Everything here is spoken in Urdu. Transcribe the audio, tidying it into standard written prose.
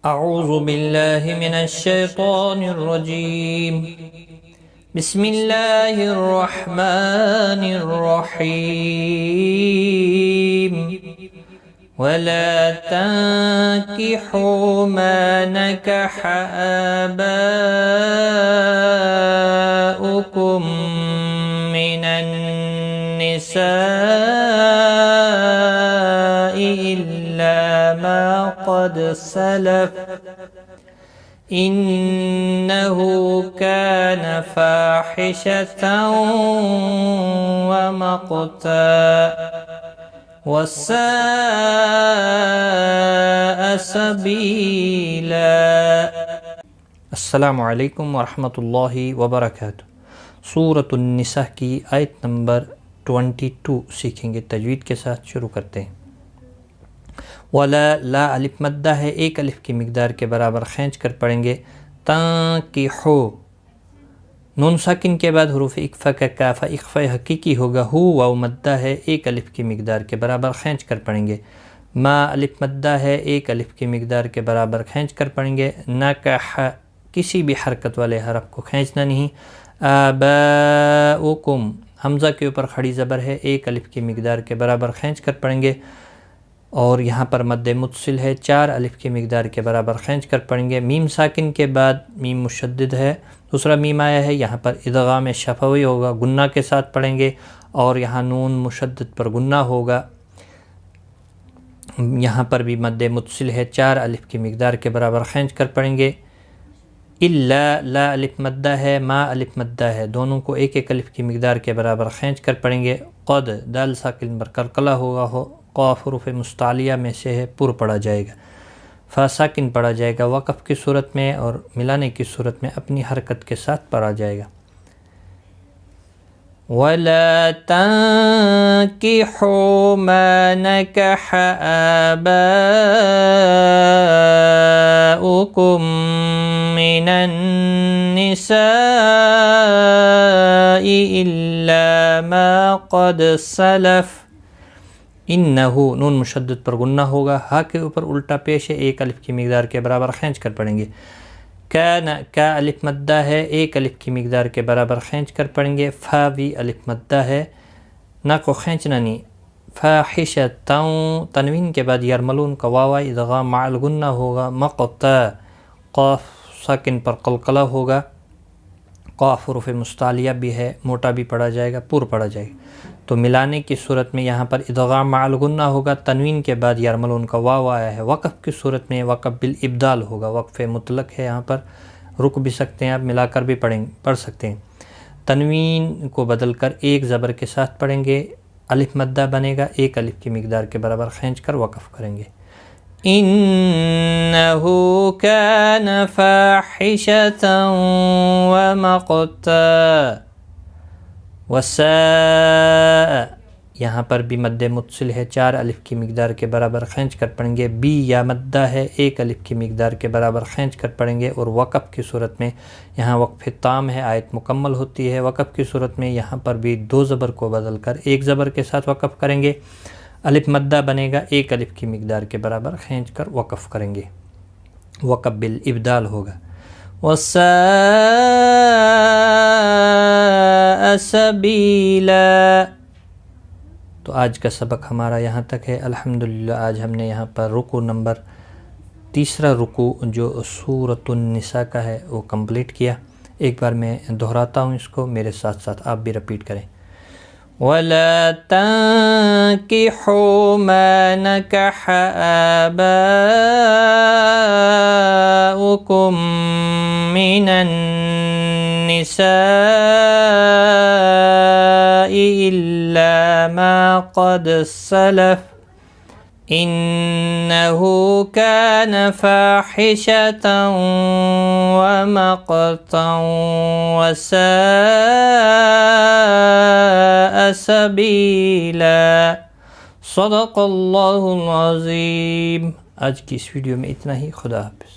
أعوذ بالله من الشيطان الرجيم. بسم الله الرحمن الرحيم. ولا تنكحوا ما نكح آباؤكم من النساء إلا ما قد سلف إنه كان فاحشة ومقتا وساء سبيلا. السلام علیکم ورحمۃ اللہ وبرکاتہ. سورۃ النساء کی آیت نمبر 22 سیکھیں گے. تجوید کے ساتھ شروع کرتے ہیں. ولا لا الف مدہ ہے، ایک الف کی مقدار کے برابر کھینچ کر پڑھیں گے. تنکحو، نون ساکن کے بعد حروف اقفا کا کاف اقفا حقیقی ہوگا. ہو واو مدہ ہے، ایک الف کی مقدار کے برابر کھینچ کر پڑھیں گے. ما الف مدہ ہے، ایک الف کی مقدار کے برابر کھینچ کر پڑھیں گے. نکح، کسی بھی حرکت والے حرف کو کھینچنا نہیں. آباؤکم، حمزہ کے اوپر کھڑی زبر ہے، ایک الف کی مقدار کے برابر کھینچ کر پڑھیں گے. اور یہاں پر مد متصل ہے، 4 الف کی مقدار کے برابر کھینچ کر پڑھیں گے. میم ساکن کے بعد میم مشدد ہے، دوسرا میم آیا ہے، یہاں پر ادغام شفوی ہوگا، گنہ کے ساتھ پڑھیں گے. اور یہاں نون مشدد پر گنہ ہوگا. یہاں پر بھی مد متصل ہے، 4 الف کی مقدار کے برابر کھینچ کر پڑھیں گے. الا، لا الف مدہ ہے، ما الف مدہ ہے، دونوں کو ایک ایک الف کی مقدار کے برابر کھینچ کر پڑھیں گے. قد، دال ساکن پر قلقلہ ہوگا، قاف حروف مستعلیہ میں سے ہے، پر پڑھا جائے گا. فا ساکن پڑھا جائے گا وقف کی صورت میں، اور ملانے کی صورت میں اپنی حرکت کے ساتھ پڑھا جائے گا. وَلَا تَنكِحُوا مَا نَكَحَ آبَاؤُكُم مِّنَ النِّسَاءِ إِلَّا مَا قَدْ سَلَفَ. انہو، نون مشدد پر گنہ ہوگا، ہا کے اوپر الٹا پیش ہے، ایک الف کی مقدار کے برابر کھینچ کر پڑھیں گے. کان، کا الف مدہ ہے، ایک الف کی مقدار کے برابر کھینچ کر پڑھیں گے. فا بھی الف مدہ ہے، نہ کو کھینچنا نہیں. فاحشۃ، تنوین کے بعد یرملون کا واو ادغام مع الغنہ ہوگا. مقتا، قاف ساکن پر قلقلہ ہوگا، قاف حروف مستعلیہ بھی ہے، موٹا بھی پڑھا جائے گا، پر پڑھا جائے گا. تو ملانے کی صورت میں یہاں پر ادغام مع الغنہ ہوگا، تنوین کے بعد یرملون کا واو آیا ہے. وقف کی صورت میں وقف بالابدال ہوگا، وقف مطلق ہے، یہاں پر رک بھی سکتے ہیں، آپ ملا کر بھی پڑھ سکتے ہیں. تنوین کو بدل کر ایک زبر کے ساتھ پڑھیں گے، الف مدہ بنے گا، ایک الف کی مقدار کے برابر کھینچ کر وقف کریں گے. انہو کان فاحشۃ ومقتا وساء، یہاں پر بھی مد متصل ہے، 4 الف کی مقدار کے برابر کھینچ کر پڑھیں گے. بی یا مدہ ہے، ایک الف کی مقدار کے برابر کھینچ کر پڑھیں گے. اور وقف کی صورت میں یہاں وقف تام ہے، آیت مکمل ہوتی ہے. وقف کی صورت میں یہاں پر بھی 2 زبر کو بدل کر ایک زبر کے ساتھ وقف کریں گے. الف مدہ بنے گا، ایک الف کی مقدار کے برابر کھینچ کر وقف کریں گے، وقف بالابدال ہوگا. وساء سبیلا. تو آج کا سبق ہمارا یہاں تک ہے. الحمدللہ آج ہم نے یہاں پر رکوع نمبر، تیسرا رکوع جو سورۃ النساء کا ہے وہ کمپلیٹ کیا. ایک بار میں دہراتا ہوں اس کو، میرے ساتھ ساتھ آپ بھی رپیٹ کریں. وَلَا تَنكِحُوا مَا نَكَحَ آبَاؤُكُم مِّنَ النِّسَاءِ إِلَّا مَا قَدْ سَلَفَ إِنَّهُ كَانَ فَاحِشَةً وَمَقْتًا وَسَاءَ سَبِيلًا. صدق اللہ العظیم. آج کی اس ویڈیو میں اتنا ہی. خدا حافظ.